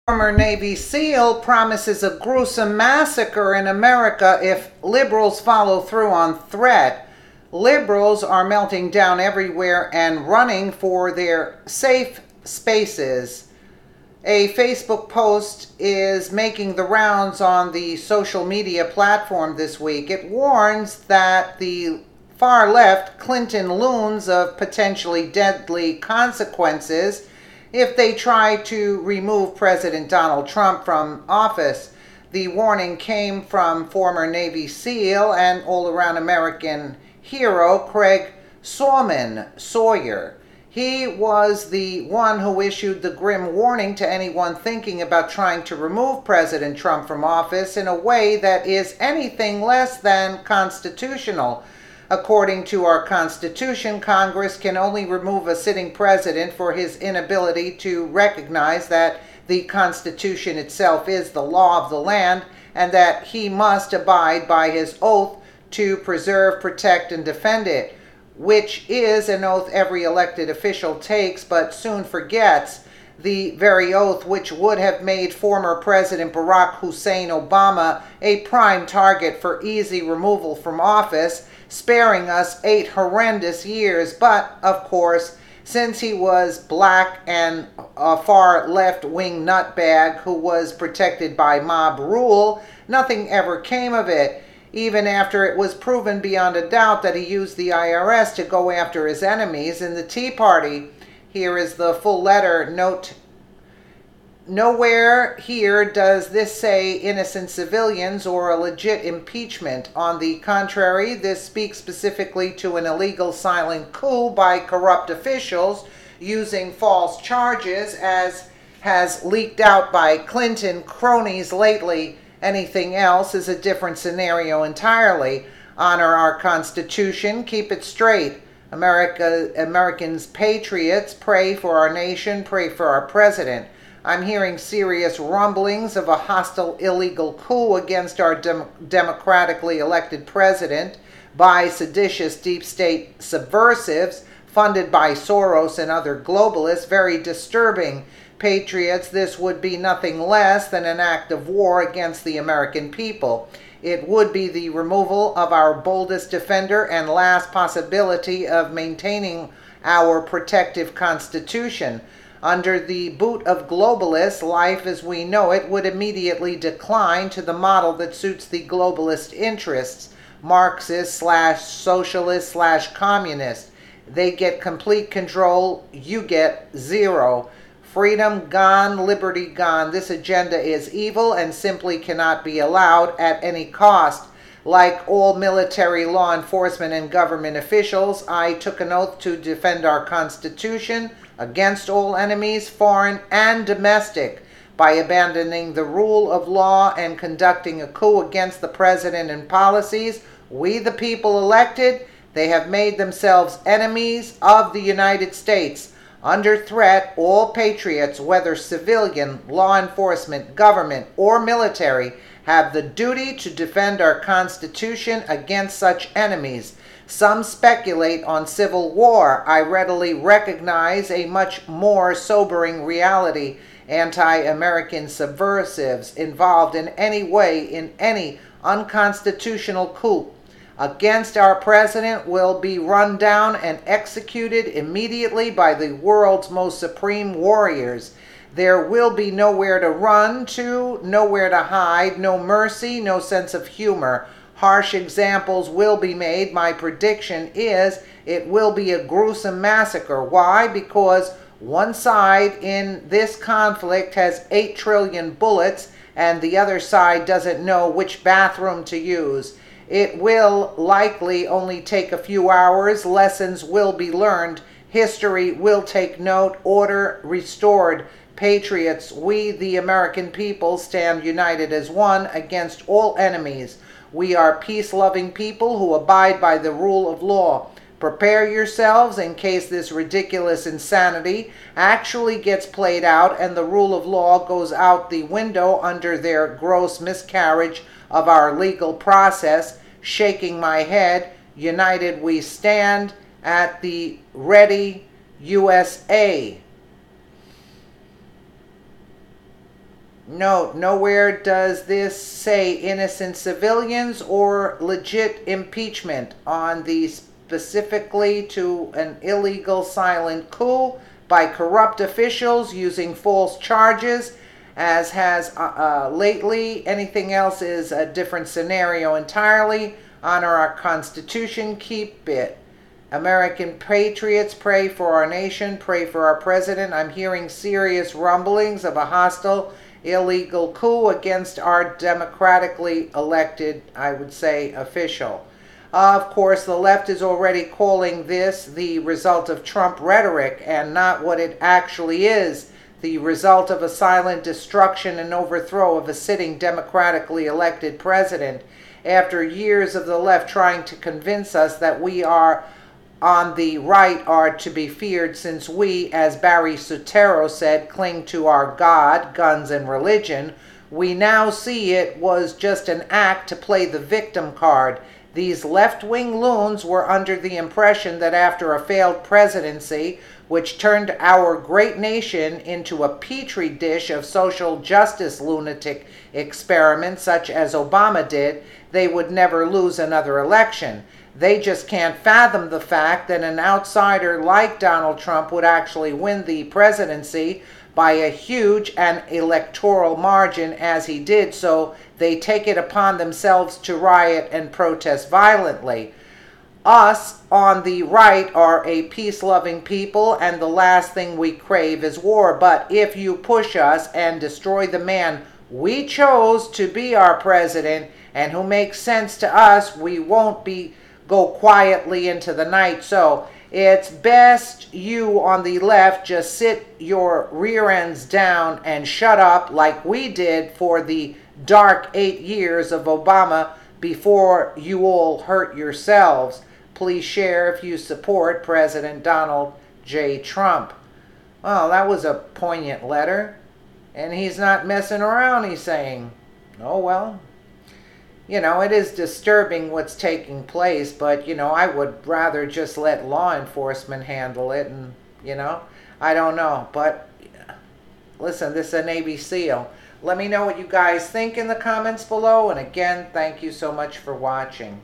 Former Navy SEAL promises a gruesome massacre in America if liberals follow through on threat. Liberals are melting down everywhere and running for their safe spaces. A Facebook post is making the rounds on the social media platform this week. It warns that the far left Clinton loons of potentially deadly consequences if they try to remove President Donald Trump from office. The warning came from former Navy SEAL and all-around American hero Craig Sawyer. He was the one who issued the grim warning to anyone thinking about trying to remove President Trump from office in a way that is anything less than constitutional. According to our Constitution, Congress can only remove a sitting president for his inability to recognize that the Constitution itself is the law of the land and that he must abide by his oath to preserve, protect, and defend it, which is an oath every elected official takes but soon forgets, the very oath which would have made former President Barack Hussein Obama a prime target for easy removal from office, sparing us 8 horrendous years. But, of course, since he was black and a far left-wing nutbag who was protected by mob rule, nothing ever came of it, even after it was proven beyond a doubt that he used the IRS to go after his enemies in the Tea Party. Here is the full letter. Note, nowhere here does this say innocent civilians or a legit impeachment. On the contrary, this speaks specifically to an illegal silent coup by corrupt officials using false charges, as has leaked out by Clinton cronies lately. Anything else is a different scenario entirely. Honor our Constitution, keep it straight. Americans, patriots, pray for our nation, pray for our president. I'm hearing serious rumblings of a hostile illegal coup against our democratically elected president by seditious deep state subversives funded by Soros and other globalists. Very disturbing. Patriots, this would be nothing less than an act of war against the American people. It would be the removal of our boldest defender and last possibility of maintaining our protective Constitution. Under the boot of globalists, life as we know it would immediately decline to the model that suits the globalist interests, Marxist/socialist/communist. They get complete control, you get zero. Freedom gone, liberty gone. This agenda is evil and simply cannot be allowed at any cost. Like all military, law enforcement, and government officials, I took an oath to defend our Constitution against all enemies, foreign and domestic, by abandoning the rule of law and conducting a coup against the president and policies we the people elected. They have made themselves enemies of the United States. Under threat, all patriots, whether civilian, law enforcement, government, or military, have the duty to defend our Constitution against such enemies. Some speculate on civil war. I readily recognize a much more sobering reality. Anti-American subversives involved in any way in any unconstitutional coup against our president will be run down and executed immediately by the world's most supreme warriors. There will be nowhere to run to, nowhere to hide, no mercy, no sense of humor. Harsh examples will be made. My prediction is it will be a gruesome massacre. Why? Because one side in this conflict has 8 trillion bullets and the other side doesn't know which bathroom to use. It will likely only take a few hours. Lessons will be learned. History will take note. Order restored. Patriots, we the American people stand united as one against all enemies. We are peace-loving people who abide by the rule of law. Prepare yourselves in case this ridiculous insanity actually gets played out and the rule of law goes out the window under their gross miscarriage of our legal process. Shaking my head, united we stand at the ready, USA. Note, nowhere does this say innocent civilians or legit impeachment on the specifically to an illegal silent coup by corrupt officials using false charges, as has lately. Anything else is a different scenario entirely. Honor our Constitution, keep it. American patriots, pray for our nation, pray for our president. I'm hearing serious rumblings of a hostile illegal coup against our democratically elected, I would say, official. Of course, the left is already calling this the result of Trump rhetoric and not what it actually is, the result of a silent destruction and overthrow of a sitting democratically elected president. After years of the left trying to convince us that we are on the right are to be feared, since we, as Barry Soetoro said, cling to our God, guns, and religion, we now see it was just an act to play the victim card. These left-wing loons were under the impression that after a failed presidency, which turned our great nation into a petri dish of social justice lunatic experiments such as Obama did, they would never lose another election. They just can't fathom the fact that an outsider like Donald Trump would actually win the presidency by a huge and electoral margin as he did, so they take it upon themselves to riot and protest violently. Us on the right are a peace-loving people, and the last thing we crave is war. But if you push us and destroy the man we chose to be our president and who makes sense to us, we won't go quietly into the night. So it's best you on the left just sit your rear ends down and shut up like we did for the dark 8 years of Obama before you all hurt yourselves. Please share if you support President Donald J. Trump. Well, that was a poignant letter. And he's not messing around, he's saying. Oh, well. It is disturbing what's taking place, but, I would rather just let law enforcement handle it, and, I don't know. But, listen, this is a Navy SEAL. Let me know what you guys think in the comments below, and again, thank you so much for watching.